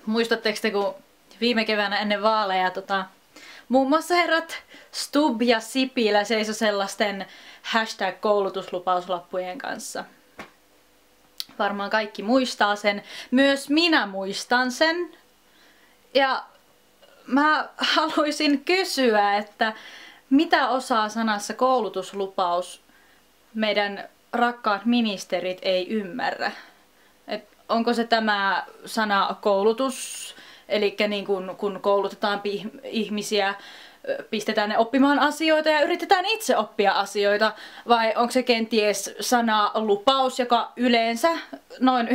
Muistatteko te, kun viime keväänä ennen vaaleja muun muassa herrat Stubb ja Sipilä seisoi sellaisten #koulutuslupauslappujen kanssa. Varmaan kaikki muistaa sen. Myös minä muistan sen. Ja mä haluaisin kysyä, että mitä osaa sanassa koulutuslupaus meidän rakkaat ministerit ei ymmärrä? Onko se tämä sana koulutus, eli niin kun koulutetaan ihmisiä, pistetään ne oppimaan asioita ja yritetään itse oppia asioita, vai onko se kenties sana lupaus, joka yleensä noin 99%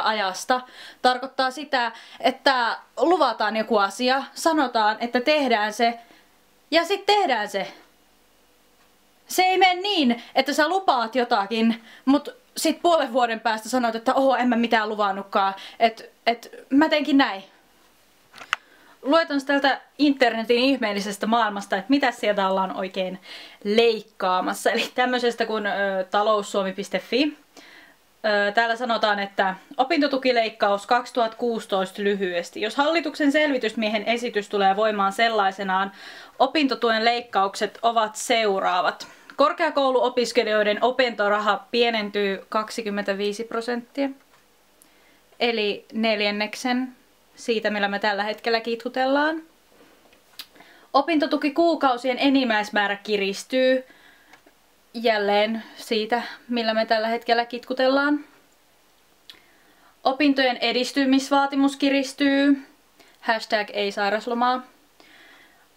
ajasta tarkoittaa sitä, että luvataan joku asia, sanotaan, että tehdään se ja sitten tehdään se. Se ei mene niin, että sä lupaat jotakin, mutta sit puolen vuoden päästä sanot, että en mä mitään luvannutkaan, että mä teinkin näin. Luetaan täältä internetin ihmeellisestä maailmasta, että mitä sieltä ollaan oikein leikkaamassa. Eli tämmöisestä kuin taloussuomi.fi. Täällä sanotaan, että opintotukileikkaus 2016 lyhyesti. Jos hallituksen selvitysmiehen esitys tulee voimaan sellaisenaan, opintotuen leikkaukset ovat seuraavat. Korkeakouluopiskelijoiden opintoraha pienentyy 25%, eli neljänneksen siitä, millä me tällä hetkellä kitkutellaan. Opintotukikuukausien enimmäismäärä kiristyy jälleen siitä, millä me tällä hetkellä kitkutellaan. Opintojen edistymisvaatimus kiristyy. #ei sairaslomaa.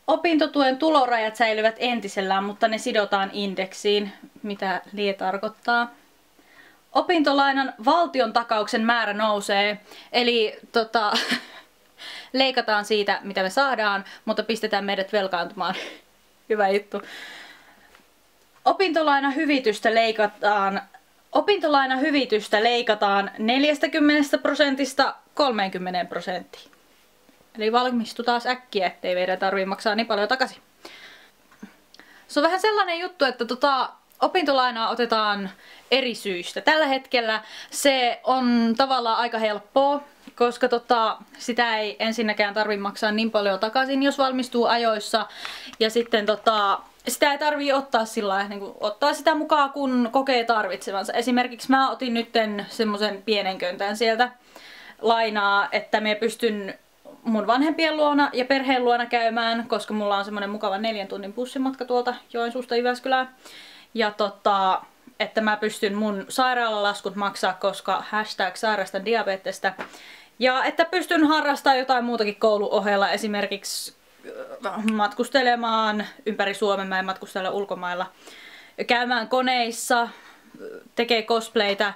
Opintotuen tulorajat säilyvät entisellään, mutta ne sidotaan indeksiin, mitä lie tarkoittaa. Opintolainan valtion takauksen määrä nousee, eli leikataan siitä, mitä me saadaan, mutta pistetään meidät velkaantumaan. Hyvä juttu. Opintolainahyvitystä leikataan 40% 30%. Eli valmistu taas äkkiä, ettei meidän tarvitse maksaa niin paljon takaisin. Se on vähän sellainen juttu, että opintolainaa otetaan eri syistä. Tällä hetkellä se on tavallaan aika helppoa, koska sitä ei ensinnäkään tarvitse maksaa niin paljon takaisin, jos valmistuu ajoissa. Ja sitten sitä ei tarvitse ottaa sillä niin ottaa sitä mukaan, kun kokee tarvitsevansa. Esimerkiksi mä otin nytten semmoisen pienen köntän sieltä lainaa, että mä pystyn mun vanhempien luona ja perheen luona käymään, koska mulla on semmonen mukava 4 tunnin bussimatka tuolta Joensuusta Jyväskylään. Ja että mä pystyn mun sairaalalaskut maksaa, koska #sairastan diabetesta. Ja että pystyn harrastamaan jotain muutakin koulun ohella, esimerkiksi matkustelemaan ympäri Suomen, mä en matkustele ulkomailla, käymään koneissa, tekee cosplaytä,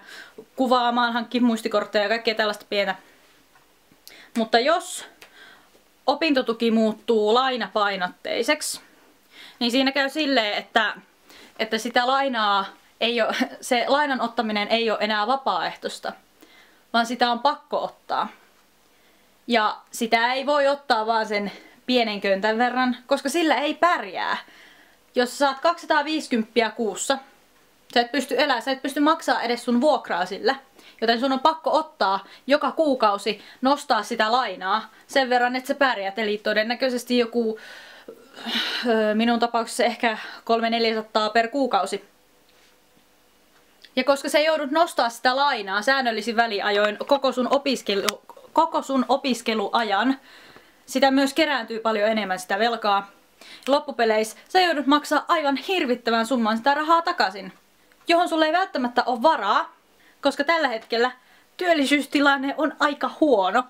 kuvaamaan, hankkia muistikortteja ja kaikkea tällaista pientä. Mutta jos opintotuki muuttuu lainapainotteiseksi, niin siinä käy silleen, että sitä lainaa se lainan ottaminen ei ole enää vapaaehtoista, vaan sitä on pakko ottaa. Ja sitä ei voi ottaa vaan sen pienen köntän verran, koska sillä ei pärjää. Jos sä saat 250 kuussa, sä et pysty elämään, sä et pysty maksaa edes sun vuokraa sillä. Joten sun on pakko ottaa joka kuukausi, nostaa sitä lainaa sen verran, että sä pärjät. Eli todennäköisesti joku, minun tapauksessa ehkä 300–400 per kuukausi. Ja koska sä joudut nostaa sitä lainaa säännöllisin väliajoin koko sun opiskeluajan, sitä myös kerääntyy paljon enemmän sitä velkaa. Loppupeleissä sä joudut maksaa aivan hirvittävän summan sitä rahaa takaisin, johon sulle ei välttämättä ole varaa, koska tällä hetkellä työllisyystilanne on aika huono.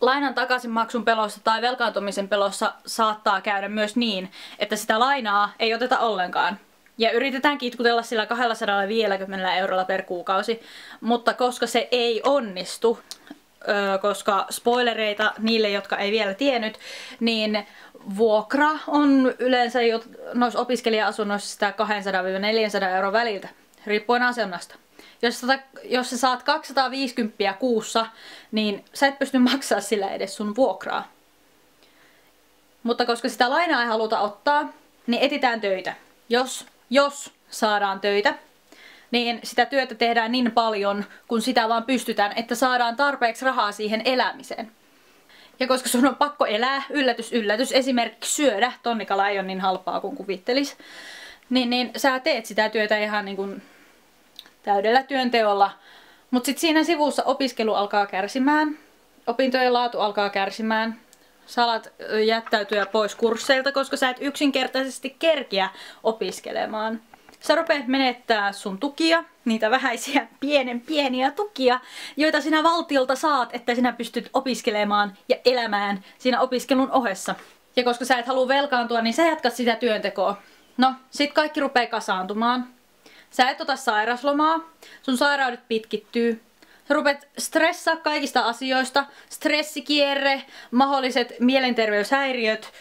Lainan takaisinmaksun pelossa tai velkaantumisen pelossa saattaa käydä myös niin, että sitä lainaa ei oteta ollenkaan. Ja yritetään kitkutella sillä 250 eurolla per kuukausi, mutta koska se ei onnistu, koska spoilereita niille, jotka ei vielä tiennyt, niin vuokra on yleensä noissa opiskelija-asunnoissa sitä 200–400 euron väliltä, riippuen asunnasta. Jos sä saat 250 kuussa, niin sä et pysty maksaa sillä edes sun vuokraa. Mutta koska sitä lainaa ei haluta ottaa, niin etsitään töitä. Jos saadaan töitä, niin sitä työtä tehdään niin paljon, kun sitä vaan pystytään, että saadaan tarpeeksi rahaa siihen elämiseen. Ja koska sun on pakko elää, yllätys, yllätys, esimerkiksi syödä, tonnikala ei ole niin halpaa kuin kuvittelis, niin sä teet sitä työtä ihan niin kuin täydellä työnteolla. Mutta sitten siinä sivussa opiskelu alkaa kärsimään, opintojen laatu alkaa kärsimään. Sä alat jättäytyä pois kursseilta, koska sä et yksinkertaisesti kerkiä opiskelemaan. Sä rupeat menettää sun tukia, niitä vähäisiä pieniä tukia, joita sinä valtiolta saat, että sinä pystyt opiskelemaan ja elämään siinä opiskelun ohessa. Ja koska sä et halua velkaantua, niin sä jatkat sitä työntekoa. No, sit kaikki rupeaa kasaantumaan. Sä et ota sairaslomaa, sun sairaudet pitkittyy. Sä rupeat stressaa kaikista asioista, stressikierre, mahdolliset mielenterveyshäiriöt,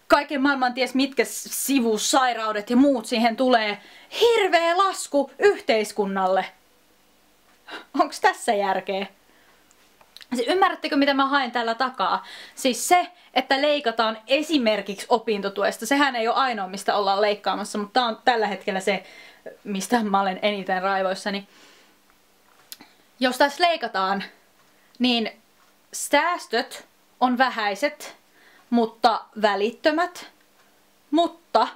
kaiken maailman ties mitkä sivusairaudet ja muut siihen tulee. Hirveä lasku yhteiskunnalle. Onks tässä järkeä? Ymmärrättekö mitä mä haen tällä takaa? Siis se, että leikataan esimerkiksi opintotuesta, sehän ei ole ainoa mistä ollaan leikkaamassa, mutta tää on tällä hetkellä se, mistä mä olen eniten raivoissani. Jos tässä leikataan, niin säästöt on vähäiset, mutta välittömät. Mutta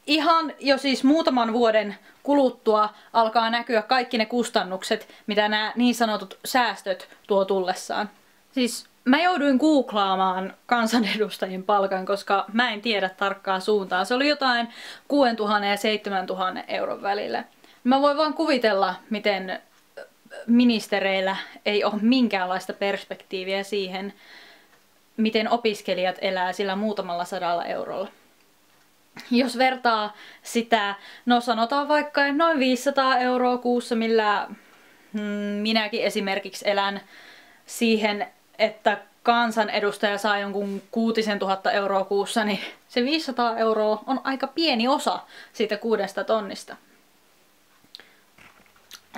ihan jo siis muutaman vuoden kuluttua alkaa näkyä kaikki ne kustannukset, mitä nämä niin sanotut säästöt tuo tullessaan. Siis mä jouduin googlaamaan kansanedustajien palkan, koska mä en tiedä tarkkaa suuntaa. Se oli jotain 6 000 ja 7 000 euron välillä. Mä voin vaan kuvitella, miten ministereillä ei ole minkäänlaista perspektiiviä siihen, miten opiskelijat elää sillä muutamalla 100 eurolla. Jos vertaa sitä, no sanotaan vaikka noin 500 euroa kuussa, millä minäkin esimerkiksi elän, siihen, että kansanedustaja saa jonkun 6 000 euroa kuussa, niin se 500 euroa on aika pieni osa siitä 6 000.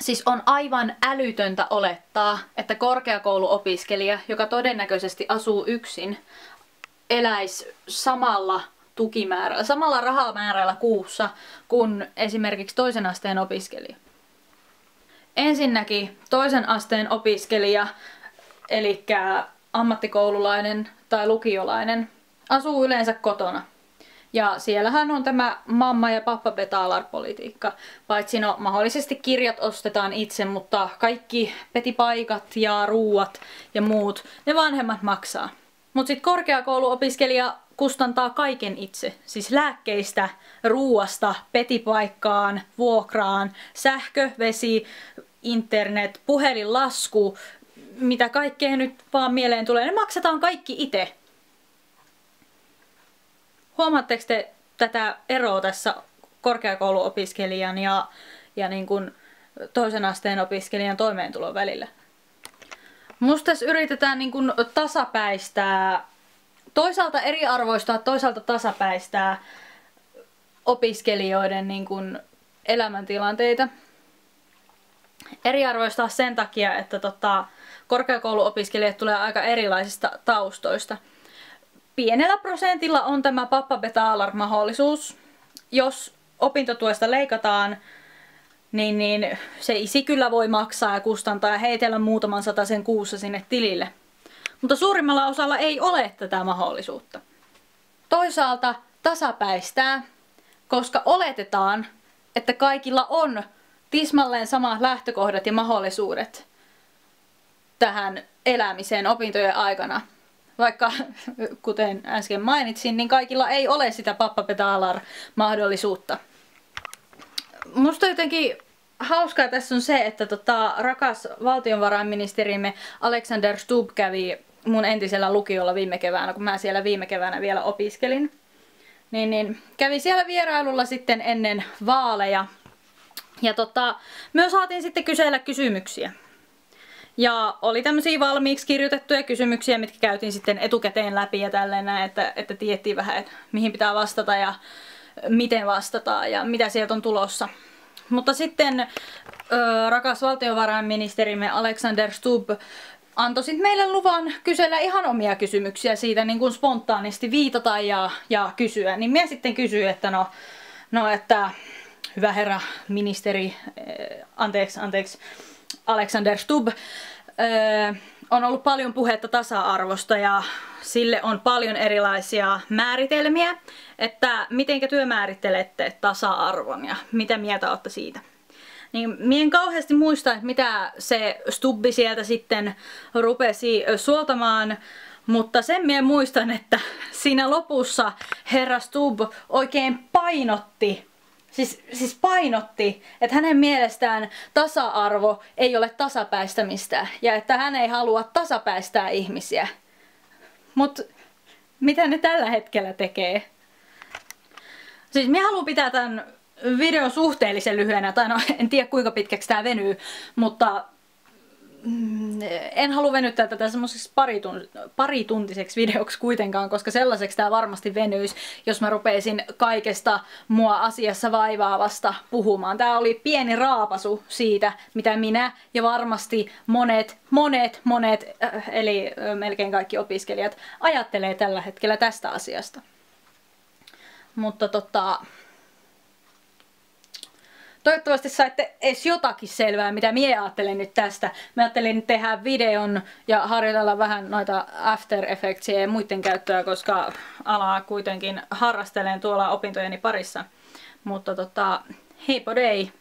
Siis on aivan älytöntä olettaa, että korkeakouluopiskelija, joka todennäköisesti asuu yksin, eläisi samalla tukimäärällä, samalla rahamäärällä kuussa kuin esimerkiksi toisen asteen opiskelija. Ensinnäkin toisen asteen opiskelija, eli ammattikoululainen tai lukiolainen, asuu yleensä kotona. Ja siellähän on tämä mamma- ja pappa-betalar-politiikka. Paitsi no mahdollisesti kirjat ostetaan itse, mutta kaikki petipaikat ja ruuat ja muut, ne vanhemmat maksaa. Mutta sitten korkeakouluopiskelija kustantaa kaiken itse. Siis lääkkeistä, ruuasta, petipaikkaan, vuokraan, sähkö, vesi, internet, puhelinlasku, mitä kaikkea nyt vaan mieleen tulee, ne maksetaan kaikki itse. Huomaatteko te tätä eroa tässä korkeakouluopiskelijan ja niin kuin toisen asteen opiskelijan toimeentulon välillä? Musta tässä yritetään niin kuin tasapäistää, toisaalta eriarvoistaa, toisaalta tasapäistää opiskelijoiden niin kuin elämäntilanteita. Eriarvoistaa sen takia, että korkeakouluopiskelijat tulee aika erilaisista taustoista. Pienellä prosentilla on tämä pappa-betalar-mahdollisuus. Jos opintotuesta leikataan, niin se isi kyllä voi maksaa ja kustantaa ja heitellä muutaman satasen kuussa sinne tilille. Mutta suurimmalla osalla ei ole tätä mahdollisuutta. Toisaalta tasapäistää, koska oletetaan, että kaikilla on tismalleen samat lähtökohdat ja mahdollisuudet tähän elämiseen opintojen aikana. Vaikka, kuten äsken mainitsin, niin kaikilla ei ole sitä pappa-betalar-mahdollisuutta. Musta jotenkin hauskaa tässä on se, että rakas valtionvarainministerimme Alexander Stubb kävi mun entisellä lukiolla viime keväänä, kun mä siellä viime keväänä vielä opiskelin. Niin kävi siellä vierailulla sitten ennen vaaleja. Ja myös saatiin sitten kysellä kysymyksiä. Ja oli tämmöisiä valmiiksi kirjoitettuja kysymyksiä, mitkä käytiin sitten etukäteen läpi ja tälleen näin, että tiedettiin vähän, että mihin pitää vastata ja miten vastataan ja mitä sieltä on tulossa. Mutta sitten rakas valtiovarainministerimme Alexander Stubb antoi sitten meille luvan kysellä ihan omia kysymyksiä siitä niin kuin spontaanisti viitata ja kysyä. Niin minä sitten kysyin, että että hyvä herra ministeri, anteeksi, Alexander Stubb, on ollut paljon puhetta tasa-arvosta ja sille on paljon erilaisia määritelmiä, että mitenkä työ määrittelette tasa-arvon ja mitä mieltä olette siitä. Niin mie en kauheasti muista, että mitä se Stubbi sieltä sitten rupesi suoltamaan, mutta sen mie muistan, että siinä lopussa herra Stubb oikein painotti, siis painotti, että hänen mielestään tasa-arvo ei ole tasapäistämistä ja että hän ei halua tasapäistää ihmisiä. Mut mitä ne tällä hetkellä tekee? Siis minä haluan pitää tämän videon suhteellisen lyhyenä, tai no en tiedä kuinka pitkäksi tää venyy, mutta en halua venyttää tätä semmoiseksi parituntiseksi videoksi kuitenkaan, koska sellaiseksi tää varmasti venyisi, jos mä rupeisin kaikesta mua asiassa vaivaavasta puhumaan. Tää oli pieni raapasu siitä, mitä minä ja varmasti monet, eli melkein kaikki opiskelijat ajattelee tällä hetkellä tästä asiasta. Mutta toivottavasti saitte edes jotakin selvää, mitä minä ajattelen nyt tästä. Mä ajattelin tehdä videon ja harjoitella vähän noita After Effectsia ja muiden käyttöä, koska alaa kuitenkin harrastelen tuolla opintojeni parissa. Mutta heippa dei!